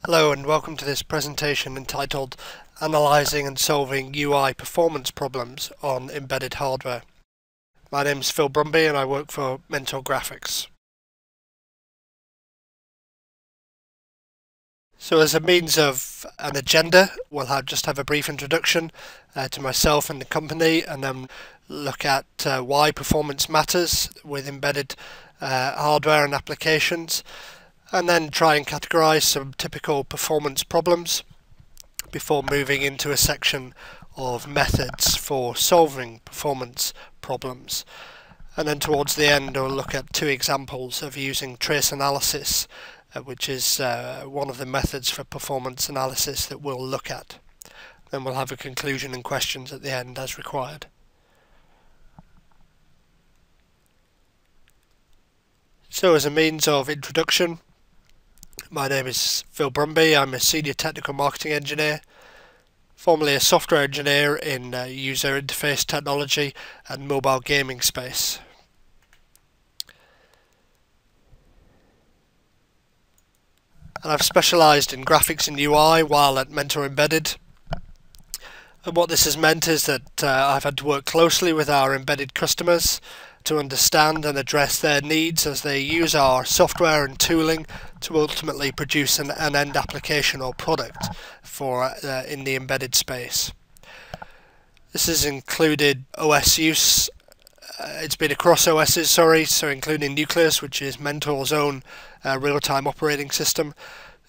Hello and welcome to this presentation entitled Analysing and Solving UI Performance Problems on Embedded Hardware. My name is Phil Brumby and I work for Mentor Graphics. So as a means of an agenda, we'll just have a brief introduction to myself and the company, and then look at why performance matters with embedded hardware and applications, and then try and categorize some typical performance problems before moving into a section of methods for solving performance problems. And then towards the end we'll look at two examples of using trace analysis, which is one of the methods for performance analysis that we'll look at. Then we'll have a conclusion and questions at the end as required. So as a means of introduction, my name is Phil Brumby. I'm a Senior Technical Marketing Engineer, formerly a software engineer in user interface technology and mobile gaming space. And I've specialised in graphics and UI while at Mentor Embedded. And what this has meant is that I've had to work closely with our embedded customers to understand and address their needs as they use our software and tooling to ultimately produce an end application or product for in the embedded space. This has included OS use. It's been across OSs, so including Nucleus, which is Mentor's own real-time operating system,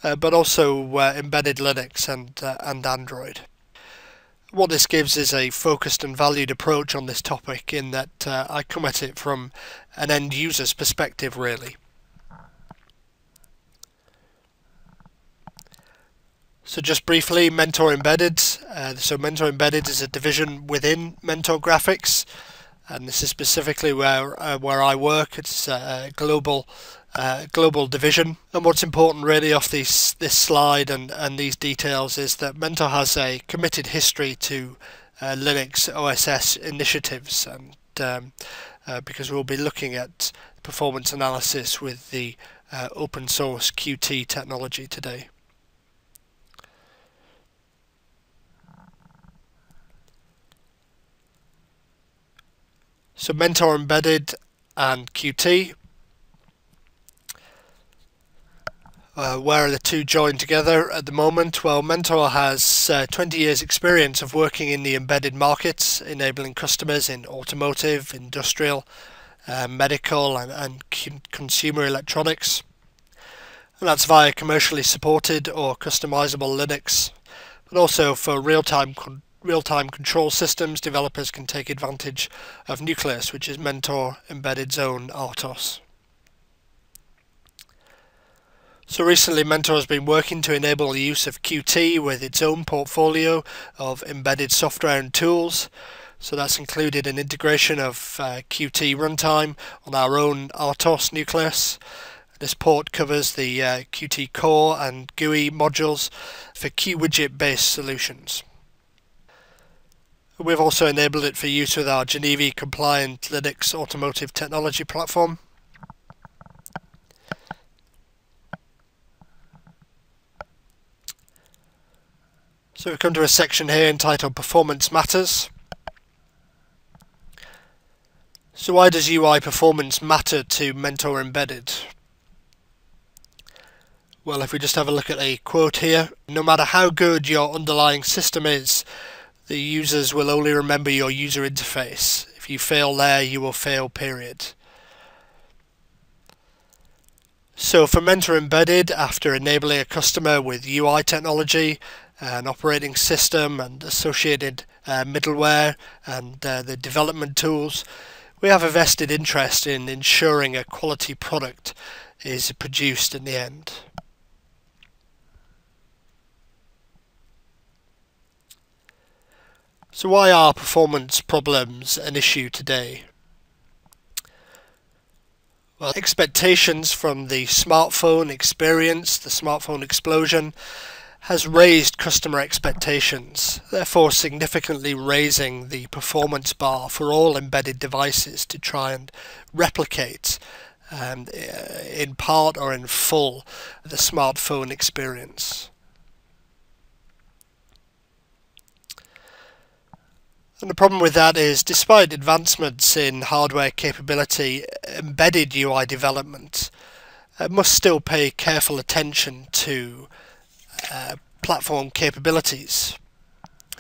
but also embedded Linux and Android. What this gives is a focused and valued approach on this topic, in that I come at it from an end user's perspective, really. So just briefly, Mentor Embedded. So Mentor Embedded is a division within Mentor Graphics, and this is specifically where I work. It's a global division. And what's important really off this slide and these details is that Mentor has a committed history to Linux OSS initiatives, and because we'll be looking at performance analysis with the open source Qt technology today. So Mentor Embedded and Qt. Where are the two joined together at the moment? Well, Mentor has 20 years experience of working in the embedded markets, enabling customers in automotive, industrial, medical and consumer electronics. And that's via commercially supported or customizable Linux, but also for real-time control systems. Developers can take advantage of Nucleus, which is Mentor Embedded's own RTOS. So recently Mentor has been working to enable the use of Qt with its own portfolio of embedded software and tools. So that's included an integration of Qt runtime on our own RTOS Nucleus. This port covers the Qt core and GUI modules for QWidget based solutions. We've also enabled it for use with our Geneva compliant Linux automotive technology platform. So we come to a section here entitled Performance Matters. So why does UI performance matter to Mentor Embedded? Well, if we just have a look at a quote here, no matter how good your underlying system is, the users will only remember your user interface. If you fail there, you will fail, period. So for Mentor Embedded, after enabling a customer with UI technology, an operating system and associated middleware and the development tools, we have a vested interest in ensuring a quality product is produced in the end. So why are performance problems an issue today? Well, expectations from the smartphone experience, the smartphone explosion, has raised customer expectations, therefore significantly raising the performance bar for all embedded devices to try and replicate in part or in full the smartphone experience. And the problem with that is, despite advancements in hardware capability, embedded UI development must still pay careful attention to platform capabilities.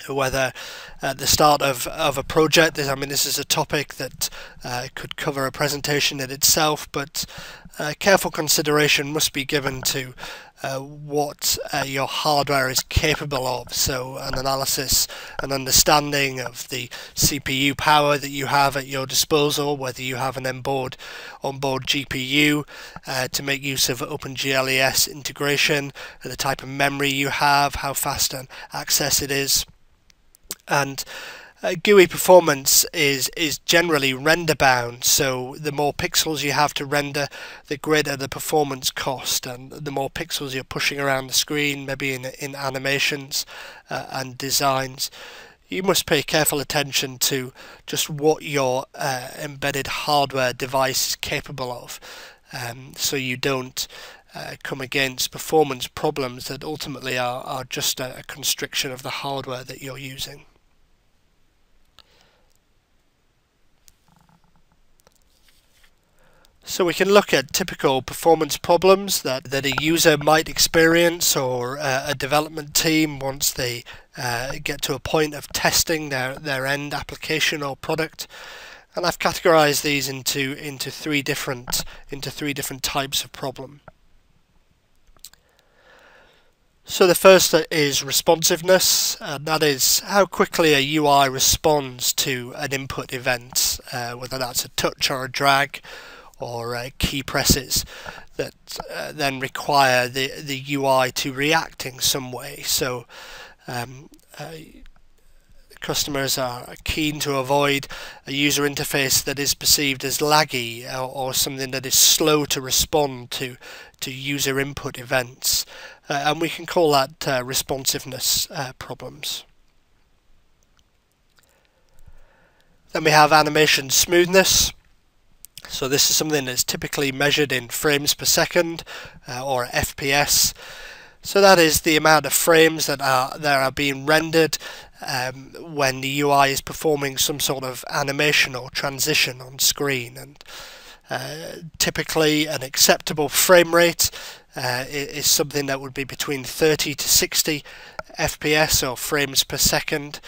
Whether at the start of a project, I mean, this is a topic that could cover a presentation in itself, but careful consideration must be given to what your hardware is capable of. So an analysis, an understanding of the CPU power that you have at your disposal, whether you have an onboard GPU to make use of OpenGLES integration, the type of memory you have, how fast an access it is. And GUI performance is generally render bound, so the more pixels you have to render, the greater the performance cost, and the more pixels you're pushing around the screen, maybe in animations and designs. You must pay careful attention to just what your embedded hardware device is capable of, so you don't come against performance problems that ultimately are just a constriction of the hardware that you're using. So we can look at typical performance problems that a user might experience, or a development team once they get to a point of testing their end application or product. And I've categorized these into three different types of problem. So the first is responsiveness, and that is how quickly a UI responds to an input event, whether that's a touch or a drag, or key presses that then require the UI to react in some way. So customers are keen to avoid a user interface that is perceived as laggy, or something that is slow to respond to user input events, and we can call that responsiveness problems. Then we have animation smoothness. So this is something that's typically measured in frames per second, or FPS. So that is the amount of frames that are being rendered when the UI is performing some sort of animation or transition on screen. And typically an acceptable frame rate is something that would be between 30 to 60 FPS, or frames per second.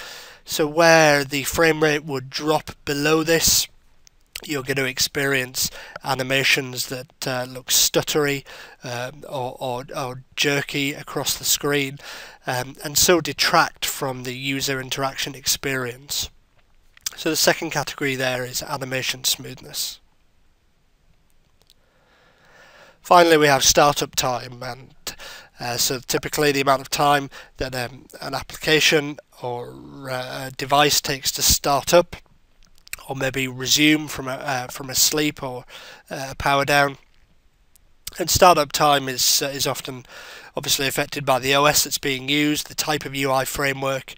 So where the frame rate would drop below this, you're going to experience animations that look stuttery or jerky across the screen, and so detract from the user interaction experience. So the second category there is animation smoothness. Finally, we have startup time, and so typically the amount of time that an application or a device takes to start up, or maybe resume from a sleep or power down. And startup time is often obviously affected by the OS that's being used, the type of UI framework,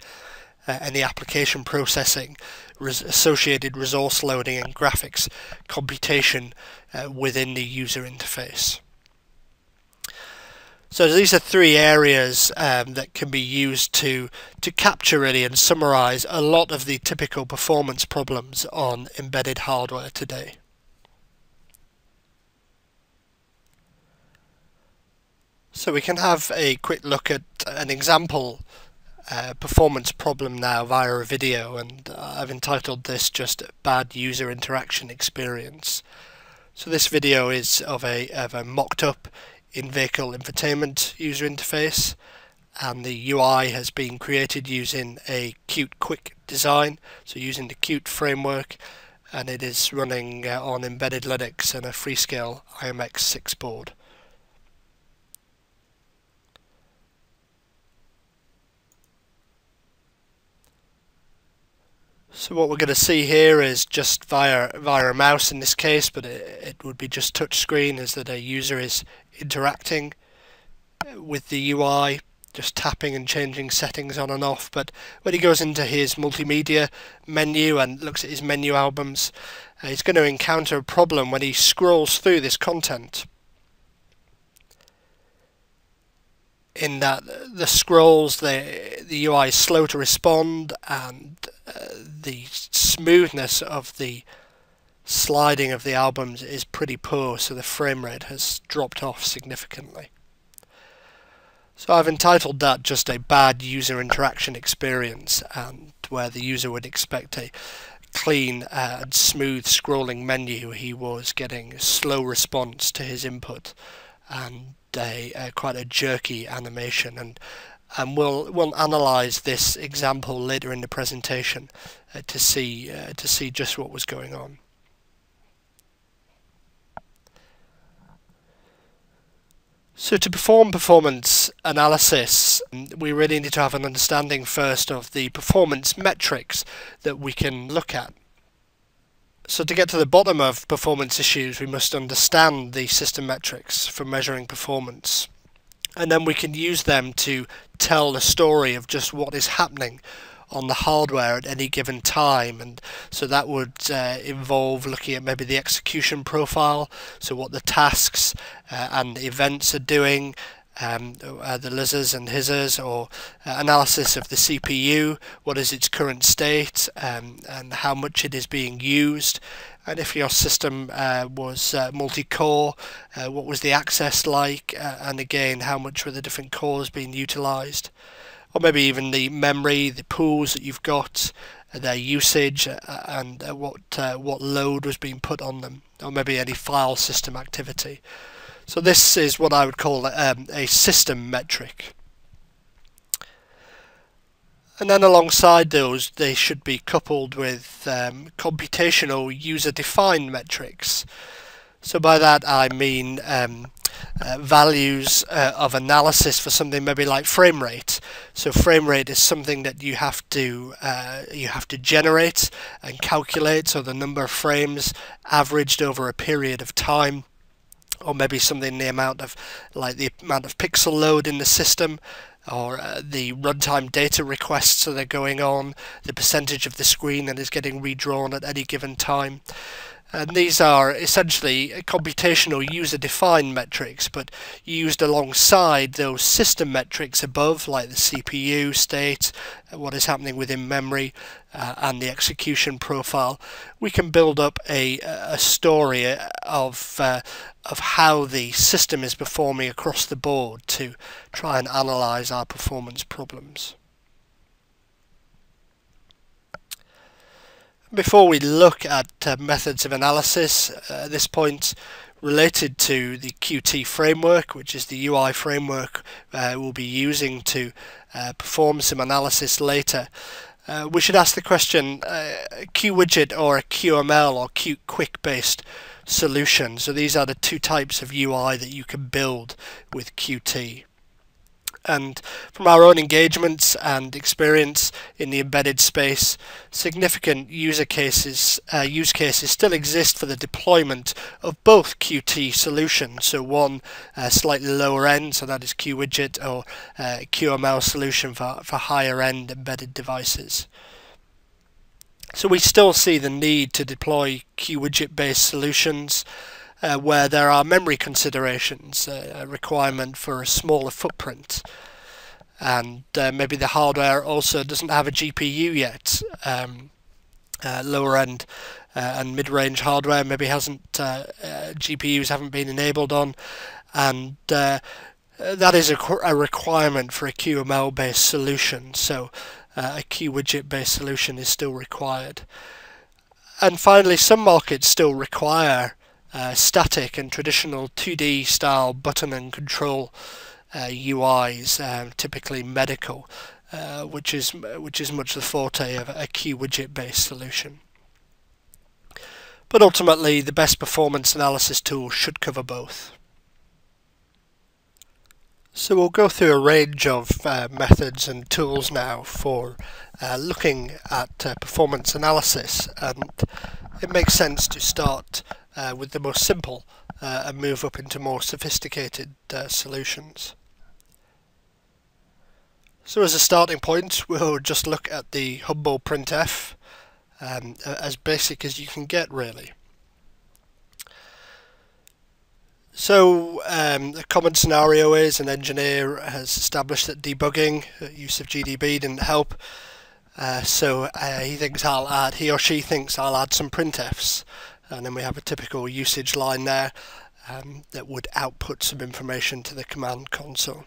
and the application processing, associated resource loading and graphics computation within the user interface. So these are three areas that can be used to capture really and summarize a lot of the typical performance problems on embedded hardware today. So we can have a quick look at an example performance problem now via a video, and I've entitled this just Bad User Interaction Experience. So this video is of a mocked up in-vehicle infotainment user interface, and the UI has been created using a Qt Quick design, so using the Qt framework, and it is running on embedded Linux and a Freescale IMX6 board. So what we're going to see here is just via a mouse in this case, but it would be just touch screen, is that a user is interacting with the UI, just tapping and changing settings on and off. But when he goes into his multimedia menu and looks at his menu albums, he's going to encounter a problem when he scrolls through this content, in that the scrolls, the UI is slow to respond, and the smoothness of the sliding of the albums is pretty poor, so the frame rate has dropped off significantly. So I've entitled that just a bad user interaction experience, and where the user would expect a clean and smooth scrolling menu, he was getting slow response to his input and quite a jerky animation. And we'll analyse this example later in the presentation to see just what was going on. So to perform performance analysis, we really need to have an understanding first of the performance metrics that we can look at. So to get to the bottom of performance issues, we must understand the system metrics for measuring performance. And then we can use them to tell the story of just what is happening on the hardware at any given time. And so that would involve looking at maybe the execution profile, so what the tasks and events are doing, the lizzers and hizzers, or analysis of the CPU, what is its current state, and how much it is being used. And if your system was multi-core, what was the access like, and again, how much were the different cores being utilized. Or maybe even the memory, the pools that you've got, their usage, and what load was being put on them, or maybe any file system activity. So this is what I would call a system metric. And then alongside those, they should be coupled with computational user-defined metrics. So by that I mean values of analysis for something maybe like frame rate. So frame rate is something that you have to generate and calculate, so the number of frames averaged over a period of time, or maybe something the amount of pixel load in the system, or the runtime data requests that are going on, the percentage of the screen that is getting redrawn at any given time. And these are essentially computational user-defined metrics, but used alongside those system metrics above, like the CPU state, what is happening within memory, and the execution profile. We can build up a story of how the system is performing across the board to try and analyse our performance problems. Before we look at methods of analysis at this point related to the Qt framework, which is the UI framework we'll be using to perform some analysis later, we should ask the question, QWidget or a QML or Qt based solution. So these are the two types of UI that you can build with Qt. And from our own engagements and experience in the embedded space, significant use cases still exist for the deployment of both Qt solutions. So one slightly lower end, so that is QWidget, or QML solution for higher end embedded devices. So we still see the need to deploy QWidget based solutions where there are memory considerations, a requirement for a smaller footprint, and maybe the hardware also doesn't have a GPU yet. Lower end and mid-range hardware maybe hasn't, GPUs haven't been enabled on, and that is a requirement for a QML based solution. So a QWidget based solution is still required. And finally, some markets still require static and traditional 2D style button and control UIs, typically medical, which is much the forte of a QWidget based solution. But ultimately, the best performance analysis tool should cover both. So we'll go through a range of methods and tools now for looking at performance analysis, and it makes sense to start with the most simple and move up into more sophisticated solutions. So as a starting point, we'll just look at the humble printf, as basic as you can get, really. So a common scenario is an engineer has established that debugging, use of GDB didn't help, so he or she thinks I'll add some printfs, and then we have a typical usage line there that would output some information to the command console.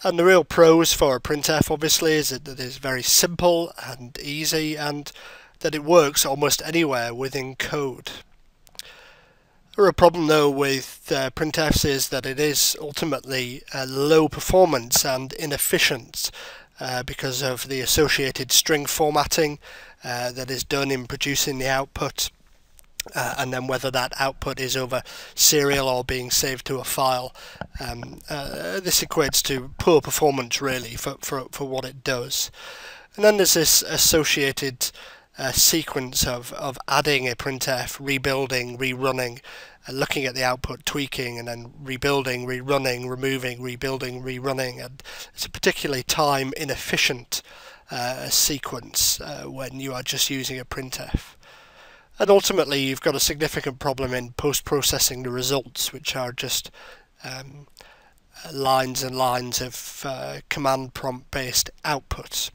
And the real pros for a printf obviously is that it is very simple and easy, and that it works almost anywhere within code. The real problem though with printfs is that it is ultimately low performance and inefficient because of the associated string formatting that is done in producing the output, and then whether that output is over serial or being saved to a file. This equates to poor performance really for what it does. And then there's this associated sequence of adding a printf, rebuilding, rerunning, looking at the output, tweaking, and then rebuilding, rerunning, removing, rebuilding, rerunning. And it's a particularly time inefficient sequence when you are just using a printf. And ultimately you've got a significant problem in post-processing the results, which are just lines and lines of command prompt based outputs.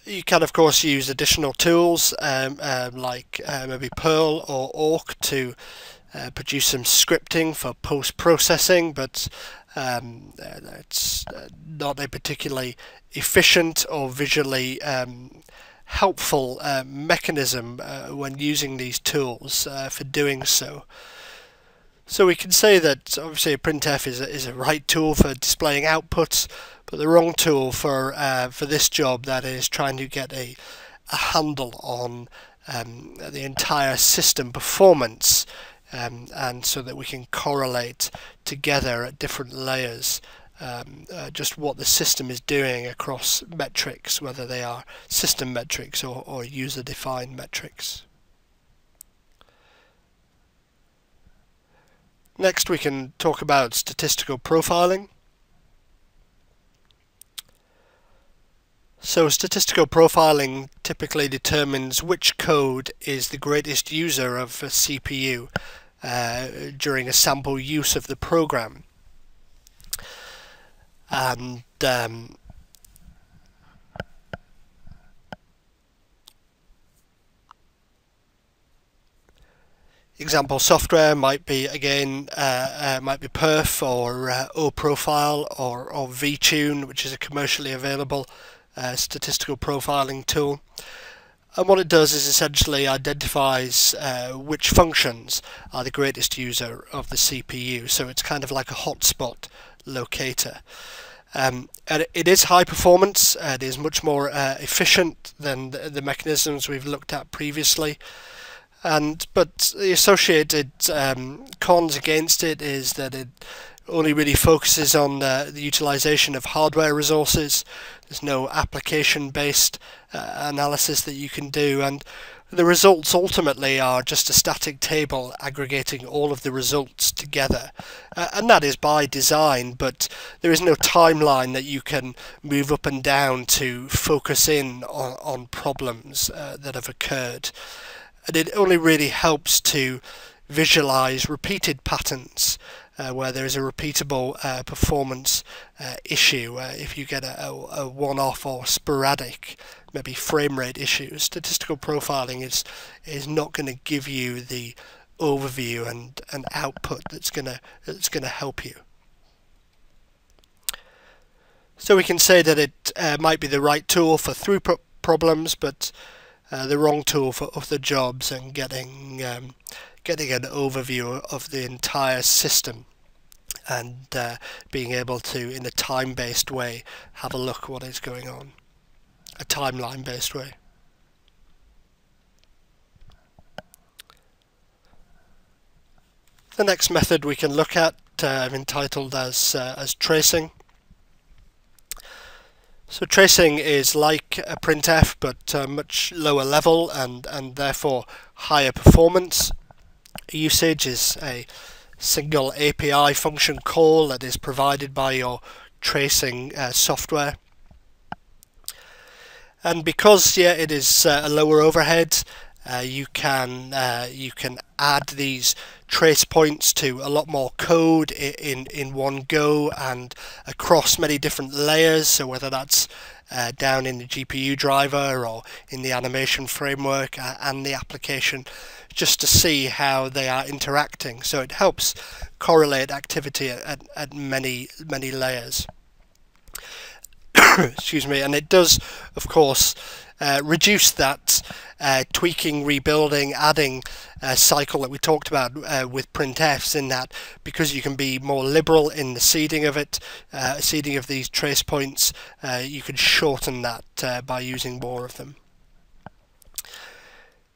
You can of course use additional tools like maybe Perl or Awk to produce some scripting for post-processing, but it's not a particularly efficient or visually helpful mechanism when using these tools for doing so. So we can say that obviously a printf is a right tool for displaying outputs, but the wrong tool for this job, that is trying to get a handle on the entire system performance, and so that we can correlate together at different layers just what the system is doing across metrics, whether they are system metrics or user-defined metrics. Next we can talk about statistical profiling. So statistical profiling typically determines which code is the greatest user of a CPU during a sample use of the program. And example software might be again might be perf or oprofile or vtune, which is a commercially available statistical profiling tool. And what it does is essentially identifies which functions are the greatest user of the CPU. So it's kind of like a hotspot locator. And it is high performance. It is much more efficient than the mechanisms we've looked at previously. But the associated cons against it is that it only really focuses on the utilization of hardware resources. There's no application-based analysis that you can do, and the results ultimately are just a static table aggregating all of the results together. And that is by design, but there is no timeline that you can move up and down to focus in on problems that have occurred. And it only really helps to visualize repeated patterns where there is a repeatable performance issue. If you get a one-off or sporadic, maybe frame rate issues, statistical profiling is not going to give you the overview and output that's going to help you. So we can say that it might be the right tool for throughput problems, but the wrong tool for other jobs and getting an overview of the entire system and being able to, in a time-based way, have a look at what is going on, a timeline-based way. The next method we can look at I've entitled as tracing. So tracing is like a printf, but much lower level and therefore higher performance. Usage is a single API function call that is provided by your tracing software. And because it is a lower overhead, you can add these trace points to a lot more code in one go and across many different layers. So whether that's down in the GPU driver or in the animation framework and the application, just to see how they are interacting. So it helps correlate activity at many layers. Excuse me, and it does, of course, reduce that tweaking, rebuilding, adding cycle that we talked about with printfs, in that because you can be more liberal in the seeding of it, seeding of these trace points, you can shorten that by using more of them.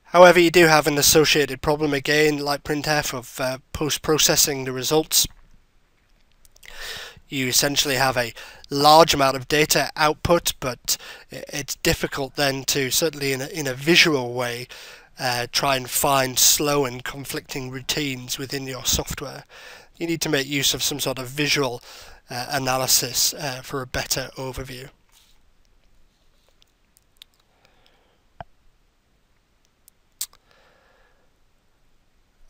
However, you do have an associated problem again, like printf, of post-processing the results. You essentially have a large amount of data output, but it's difficult then to, certainly in a visual way, try and find slow and conflicting routines within your software. You need to make use of some sort of visual analysis for a better overview.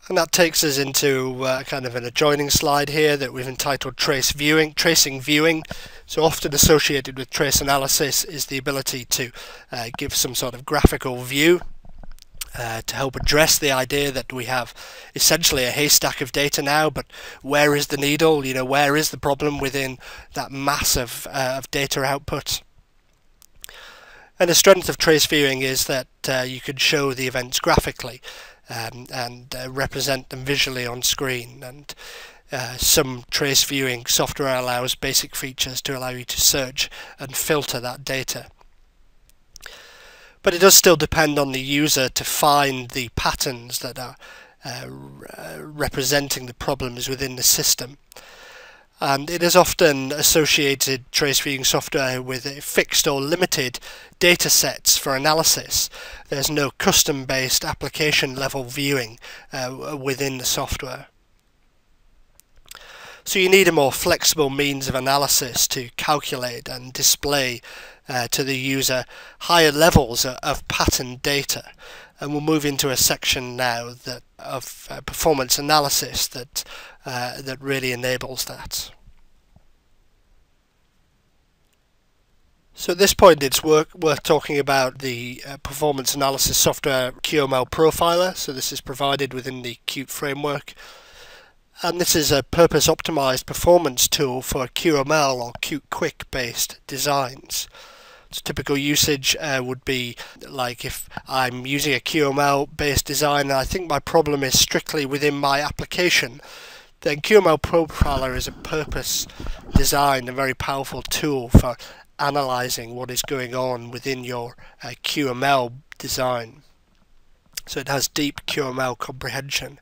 And that takes us into kind of an adjoining slide here that we've entitled Tracing Viewing. So often associated with trace analysis is the ability to give some sort of graphical view to help address the idea that we have essentially a haystack of data now, but where is the needle? Where is the problem within that mass of data output? And the strength of trace viewing is that you can show the events graphically and represent them visually on screen. And some trace viewing software allows basic features to allow you to search and filter that data. But it does still depend on the user to find the patterns that are representing the problems within the system. And it is often associated, trace viewing software, with fixed or limited data sets for analysis. There's no custom-based application level viewing within the software. So you need a more flexible means of analysis to calculate and display to the user higher levels of pattern data. And we'll move into a section now of performance analysis that really enables that. So at this point it's worth talking about the performance analysis software QML Profiler. So this is provided within the Qt framework. And this is a purpose-optimized performance tool for QML or Qt Quick based designs. So typical usage would be like if I'm using a QML based design and I think my problem is strictly within my application, then QML Profiler is a purpose-designed and very powerful tool for analyzing what is going on within your QML design. So it has deep QML comprehension.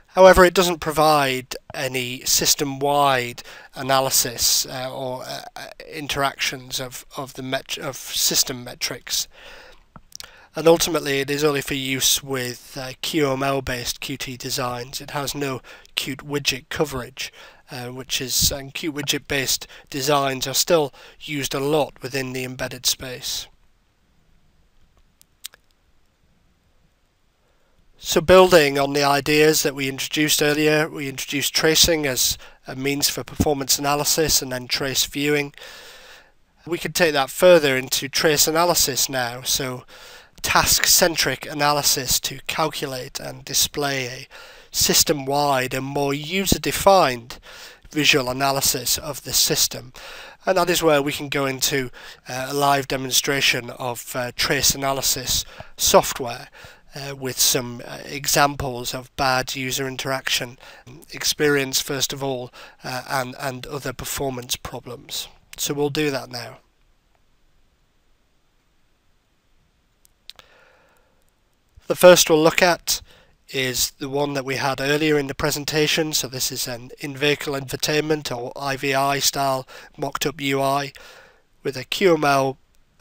However, it doesn't provide any system-wide analysis or interactions of system metrics, and ultimately it is only for use with QML-based Qt designs. It has no Qt widget coverage, and Qt widget-based designs are still used a lot within the embedded space. So building on the ideas that we introduced earlier, we introduced tracing as a means for performance analysis and then trace viewing. We could take that further into trace analysis now, so task-centric analysis to calculate and display a system-wide and more user-defined visual analysis of the system. And that is where we can go into a live demonstration of trace analysis software. With some examples of bad user interaction experience first of all, and other performance problems. So we'll do that now. The first we'll look at is the one that we had earlier in the presentation. So this is an in-vehicle infotainment or IVI style mocked up UI with a QML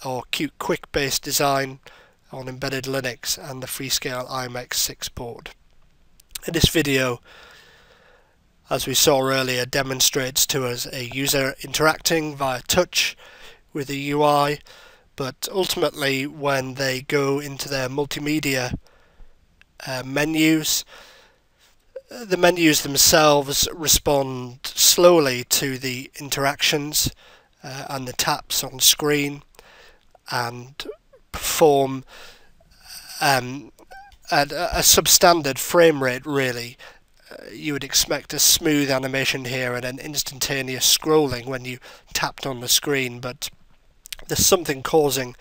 or Qt Quick based design on embedded Linux and the Freescale IMX6 board. In this video as we saw earlier, demonstrates to us a user interacting via touch with the UI, but ultimately when they go into their multimedia menus, the menus themselves respond slowly to the interactions and the taps on screen, and perform at a substandard frame rate really. You would expect a smooth animation here and an instantaneous scrolling when you tapped on the screen, but there's something causing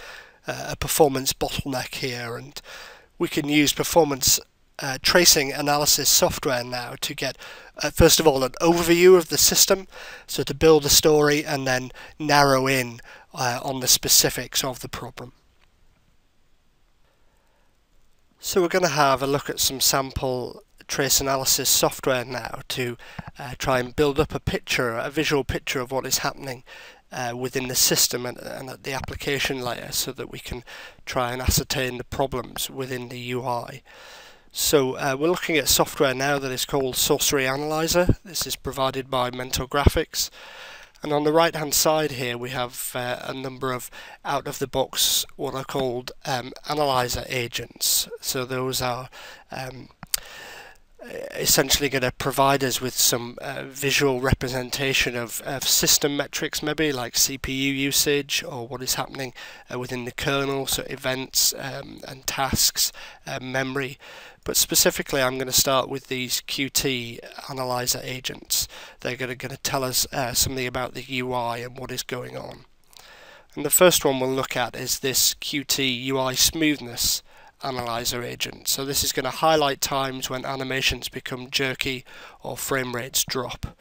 a performance bottleneck here, and we can use performance tracing analysis software now to get first of all an overview of the system, so to build a story and then narrow in on the specifics of the problem. So we're going to have a look at some sample trace analysis software now to try and build up a visual picture of what is happening within the system and at the application layer, so that we can try and ascertain the problems within the UI. So we're looking at software now that is called Sorcery Analyzer. This is provided by Mentor Graphics. And on the right hand side here we have a number of out-of-the-box what are called analyzer agents. So those are essentially going to provide us with some visual representation of system metrics, maybe like CPU usage or what is happening within the kernel, so events and tasks, memory. But specifically I'm going to start with these Qt analyzer agents. They're going to tell us something about the UI and what is going on. And the first one we'll look at is this Qt UI smoothness analyzer agent. So this is going to highlight times when animations become jerky or frame rates drop.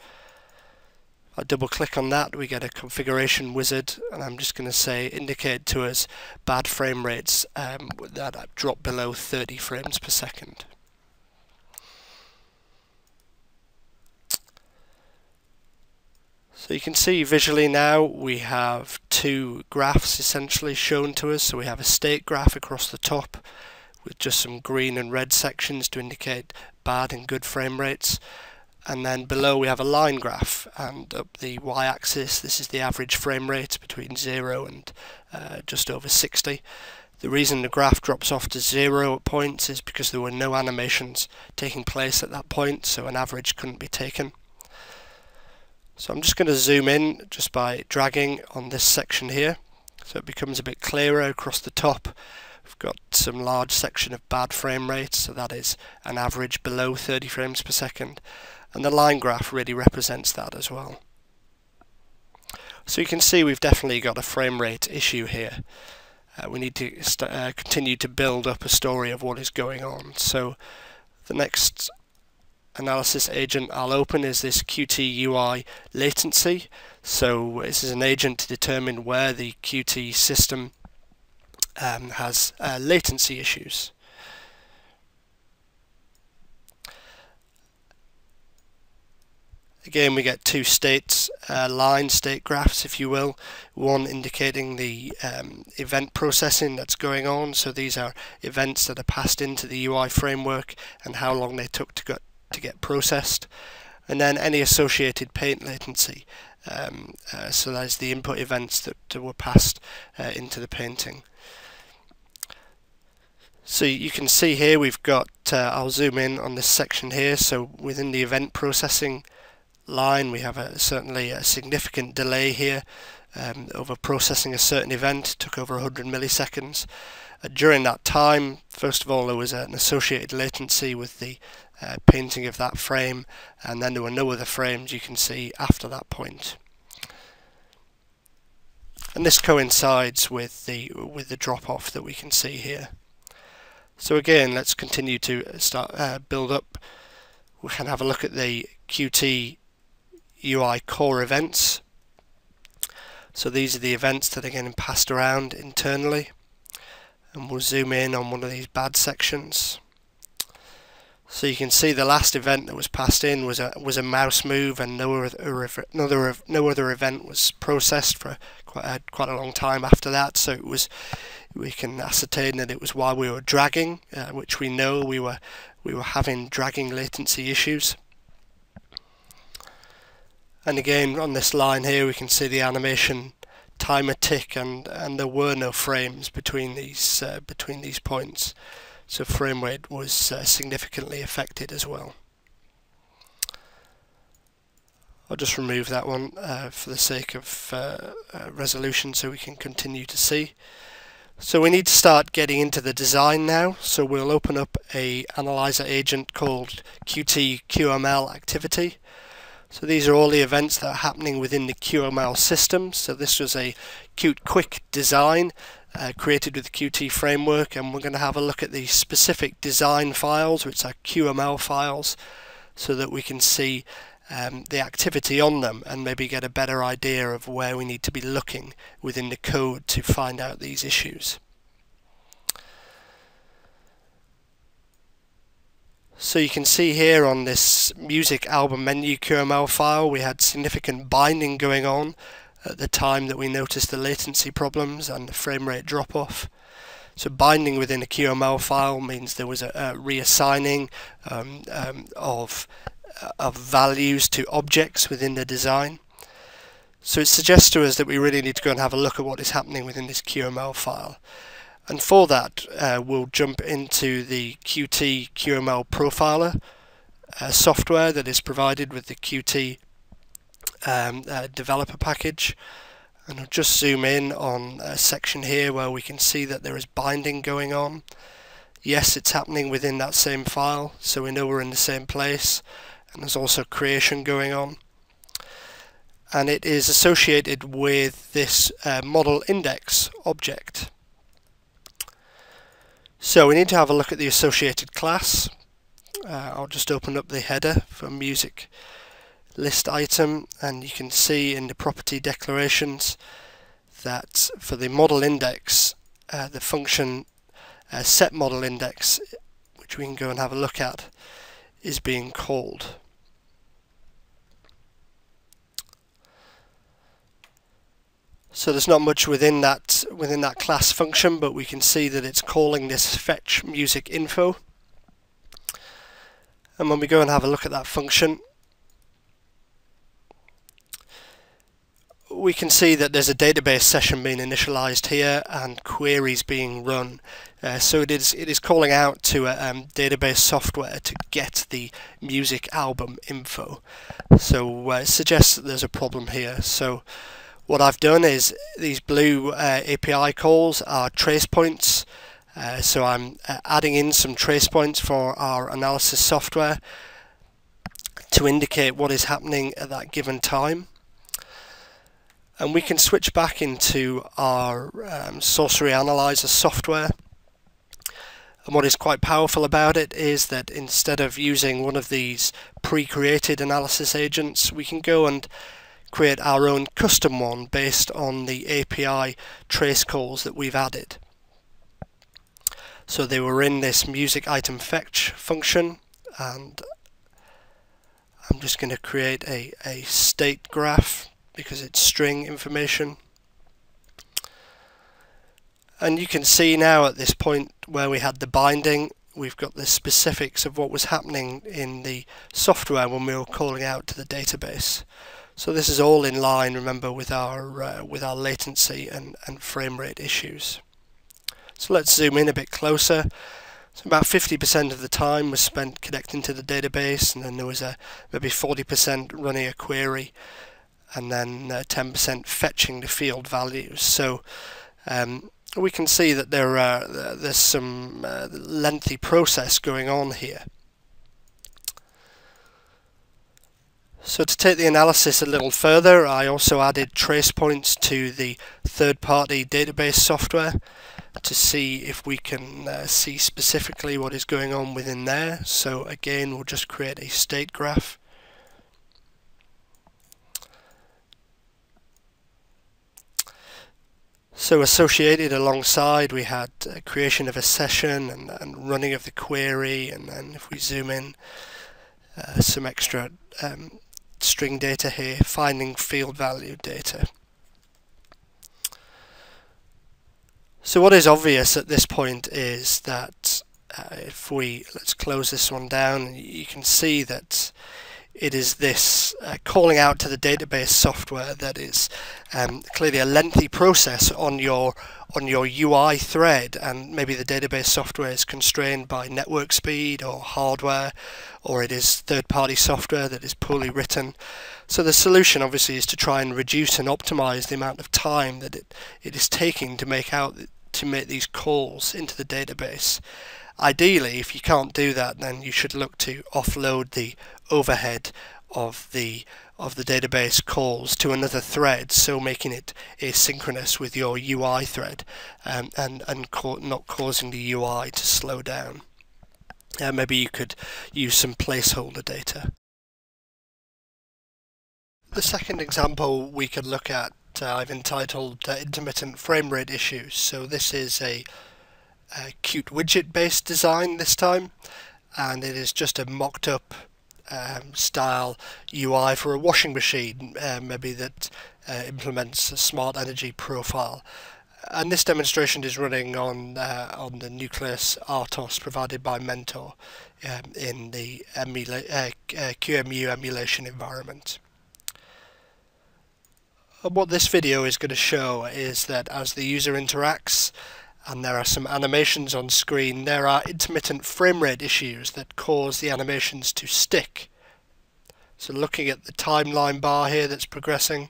I double click on that, we get a configuration wizard, and I'm just going to say indicate to us bad frame rates that drop below 30 frames per second. So you can see visually now we have two graphs essentially shown to us. So we have a state graph across the top with just some green and red sections to indicate bad and good frame rates. And then below we have a line graph, and up the y-axis this is the average frame rate between 0 and just over 60. The reason the graph drops off to 0 at points is because there were no animations taking place at that point, so an average couldn't be taken. So I'm just going to zoom in just by dragging on this section here, so it becomes a bit clearer across the top. We've got some large section of bad frame rates, so that is an average below 30 frames per second. And the line graph really represents that as well. So you can see we've definitely got a frame rate issue here. We need to continue to build up a story of what is going on. So the next analysis agent I'll open is this Qt UI latency. So this is an agent to determine where the Qt system has latency issues. Again, we get two states, line state graphs if you will, one indicating the event processing that's going on, so these are events that are passed into the UI framework and how long they took to get processed, and then any associated paint latency, so that's the input events that were passed into the painting. So you can see here we've got, I'll zoom in on this section here, so within the event processing line we have certainly a significant delay here over processing a certain event. It took over 100 milliseconds. During that time, first of all, there was an associated latency with the painting of that frame, and then there were no other frames you can see after that point. And this coincides with the drop-off that we can see here. So again, let's continue to build up. We can have a look at the Qt UI core events. So these are the events that are getting passed around internally, and we'll zoom in on one of these bad sections. So you can see the last event that was passed in was a mouse move, and no other event was processed for quite a long time after that. So we can ascertain that it was while we were dragging, which we know we were having dragging latency issues. And again, on this line here, we can see the animation timer tick, and there were no frames between these points, so frame rate was significantly affected as well. I'll just remove that one for the sake of resolution, so we can continue to see. So we need to start getting into the design now, so we'll open up a analyzer agent called Qt QML activity. So these are all the events that are happening within the QML system. So this was a Qt quick design created with the Qt framework, and we're going to have a look at the specific design files, which are QML files, so that we can see the activity on them and maybe get a better idea of where we need to be looking within the code to find out these issues. So you can see here on this music album menu QML file, we had significant binding going on at the time that we noticed the latency problems and the frame rate drop off. So binding within a QML file means there was a reassigning of values to objects within the design. So it suggests to us that we really need to go and have a look at what is happening within this QML file. And for that, we'll jump into the Qt QML Profiler software that is provided with the Qt developer package. And I'll just zoom in on a section here where we can see that there is binding going on. Yes, it's happening within that same file, so we know we're in the same place. And there's also creation going on. And it is associated with this model index object. So we need to have a look at the associated class. I'll just open up the header for music list item, and you can see in the property declarations that for the model index, the function set model index, which we can go and have a look at, is being called. So there's not much within that class function, but we can see that it's calling this fetch music info. And when we go and have a look at that function, we can see that there's a database session being initialized here and queries being run. So it is calling out to a database software to get the music album info. So it suggests that there's a problem here. So what I've done is these blue API calls are trace points. So I'm adding in some trace points for our analysis software to indicate what is happening at that given time. And we can switch back into our Sorcery Analyzer software. And what is quite powerful about it is that instead of using one of these pre-created analysis agents, we can go and create our own custom one based on the API trace calls that we've added. So they were in this music item fetch function, and I'm just going to create a state graph because it's string information. And you can see now at this point where we had the binding, we've got the specifics of what was happening in the software when we were calling out to the database. So this is all in line, remember, with our latency and frame rate issues. So let's zoom in a bit closer. So about 50% of the time was spent connecting to the database, and then there was maybe 40% running a query, and then 10% fetching the field values. So we can see that there's some lengthy process going on here. So to take the analysis a little further, I also added trace points to the third-party database software to see if we can see specifically what is going on within there. So again, we'll just create a state graph. So associated alongside, we had creation of a session and running of the query, and then if we zoom in, some extra string data here, finding field value data. So what is obvious at this point is that let's close this one down, you can see that it is this calling out to the database software that is clearly a lengthy process on your UI thread, and maybe the database software is constrained by network speed or hardware, or it is third-party software that is poorly written. So the solution obviously is to try and reduce and optimize the amount of time that it is taking to make these calls into the database. Ideally, if you can't do that, then you should look to offload the overhead of the database calls to another thread, so making it asynchronous with your UI thread, and not causing the UI to slow down. Maybe you could use some placeholder data. The second example we could look at I've entitled intermittent frame rate issues. So this is a Qt widget based design this time, and it is just a mocked up style UI for a washing machine, maybe that implements a smart energy profile. And this demonstration is running on the Nucleus RTOS provided by Mentor in the QEMU emulation environment. And what this video is going to show is that as the user interacts, and there are some animations on screen, there are intermittent frame rate issues that cause the animations to stick. So looking at the timeline bar here that's progressing,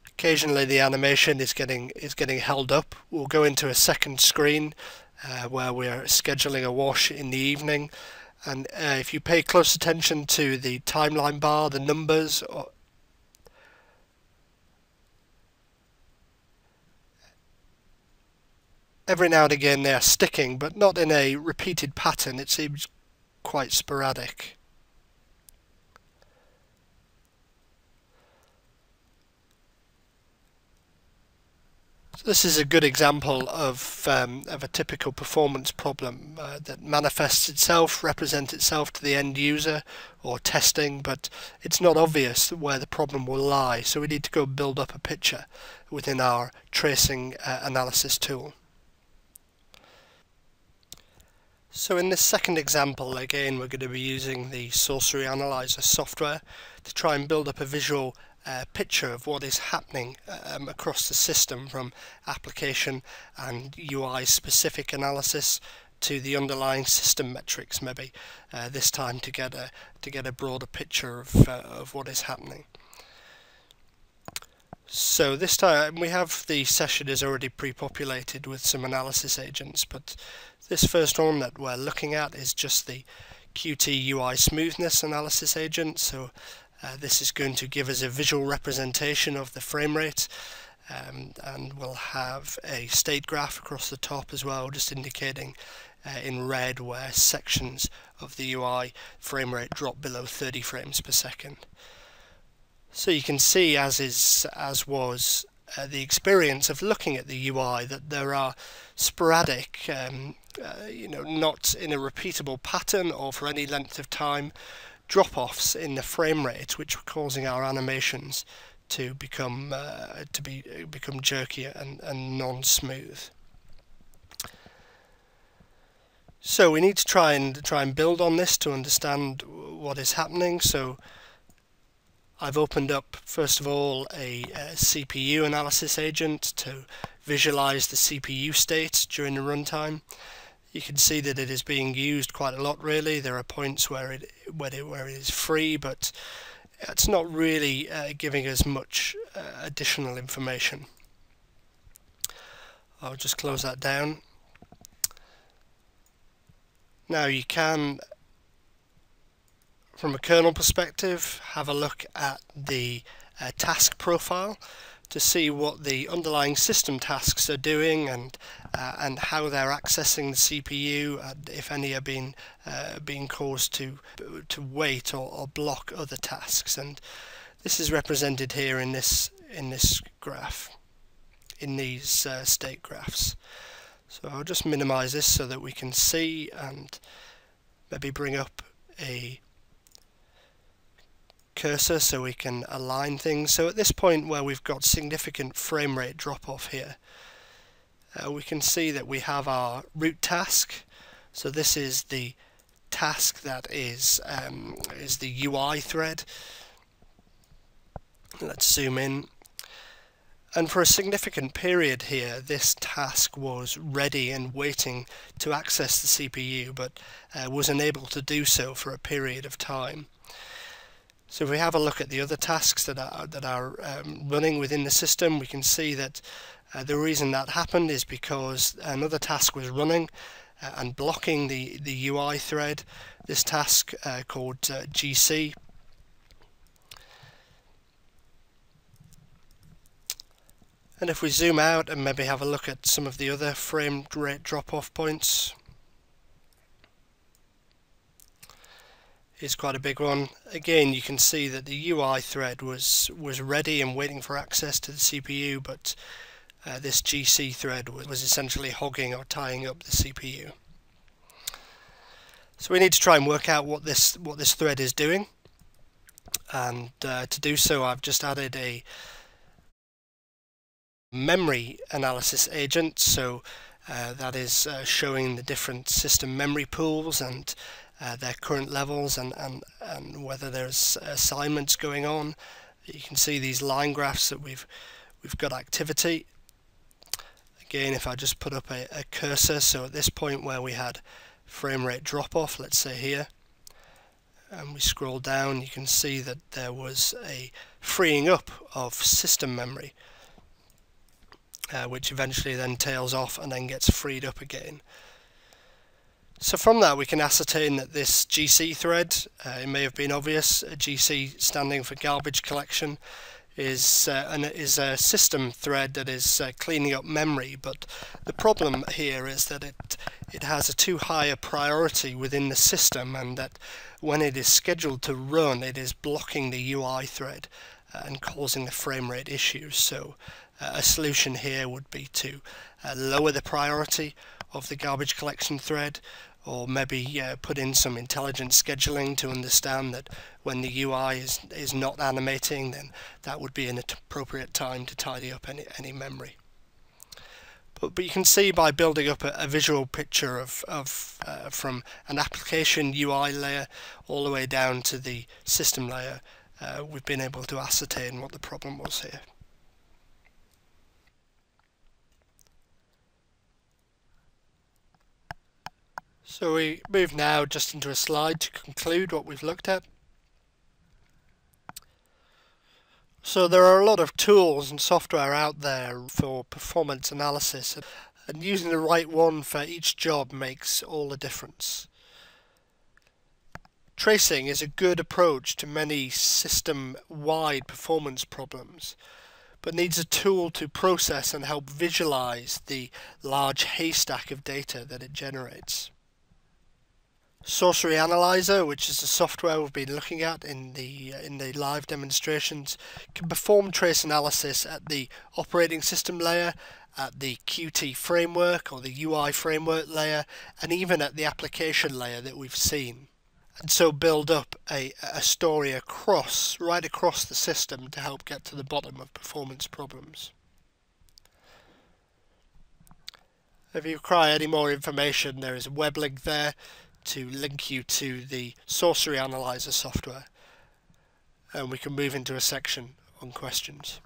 occasionally the animation is getting held up. We'll go into a second screen where we're scheduling a wash in the evening, and if you pay close attention to the timeline bar, the numbers, every now and again they are sticking, but not in a repeated pattern. It seems quite sporadic. So this is a good example of a typical performance problem that manifests itself, represents itself to the end user or testing, but it's not obvious where the problem will lie. So we need to go build up a picture within our tracing analysis tool. So in this second example, again, we're going to be using the Sorcery Analyzer software to try and build up a visual picture of what is happening across the system, from application and UI specific analysis to the underlying system metrics, maybe this time to get a broader picture of what is happening. So this time we have the session is already pre-populated with some analysis agents, but this first one that we're looking at is just the Qt UI smoothness analysis agent. So this is going to give us a visual representation of the frame rate, and we'll have a state graph across the top as well, just indicating in red where sections of the UI frame rate drop below 30 frames per second. So you can see, as was the experience of looking at the UI, that there are sporadic, not in a repeatable pattern or for any length of time, drop-offs in the frame rate, which are causing our animations to become jerky and non-smooth. So we need to try and build on this to understand what is happening. So I've opened up, first of all, a CPU analysis agent to visualize the CPU state during the runtime. You can see that it is being used quite a lot, really. There are points where it is free, but it's not really giving us much additional information. I'll just close that down. Now you can, from a kernel perspective, have a look at the task profile to see what the underlying system tasks are doing and how they're accessing the CPU, and if any are being caused to wait or block other tasks. And this is represented here in this graph, in these state graphs. So I'll just minimize this so that we can see, and maybe bring up a cursor so we can align things. So at this point where we've got significant frame rate drop off here, we can see that we have our root task. So this is the task that is the UI thread. Let's zoom in. And for a significant period here, this task was ready and waiting to access the CPU, but was unable to do so for a period of time. So if we have a look at the other tasks that are running within the system, we can see that the reason that happened is because another task was running and blocking the UI thread. This task called GC. And if we zoom out and maybe have a look at some of the other frame rate drop-off points, here's quite a big one. Again, you can see that the UI thread was ready and waiting for access to the CPU, but this GC thread was essentially hogging or tying up the CPU. So we need to try and work out what this thread is doing, and to do so I've just added a memory analysis agent. So that is showing the different system memory pools and their current levels and whether there's assignments going on. You can see these line graphs that we've got activity. Again, if I just put up a cursor, so at this point where we had frame rate drop off, let's say here, and we scroll down, you can see that there was a freeing up of system memory, which eventually then tails off and then gets freed up again. So from that we can ascertain that this GC thread, it may have been obvious, GC standing for garbage collection, is a system thread that is cleaning up memory, but the problem here is that it has a too high a priority within the system, and that when it is scheduled to run, it is blocking the UI thread and causing the frame rate issues. So a solution here would be to lower the priority of the garbage collection thread, or maybe put in some intelligent scheduling to understand that when the UI is not animating, then that would be an appropriate time to tidy up any memory. But you can see by building up a visual picture from an application UI layer all the way down to the system layer, we've been able to ascertain what the problem was here. So we move now just into a slide to conclude what we've looked at. So there are a lot of tools and software out there for performance analysis, and using the right one for each job makes all the difference. Tracing is a good approach to many system-wide performance problems, but needs a tool to process and help visualize the large haystack of data that it generates. Sorcery Analyzer, which is the software we've been looking at in the live demonstrations, can perform trace analysis at the operating system layer, at the Qt framework or the UI framework layer, and even at the application layer that we've seen. And so build up a story right across the system to help get to the bottom of performance problems. If you require any more information, there is a web link there to link you to the Sorcery Analyzer software, and we can move into a section on questions.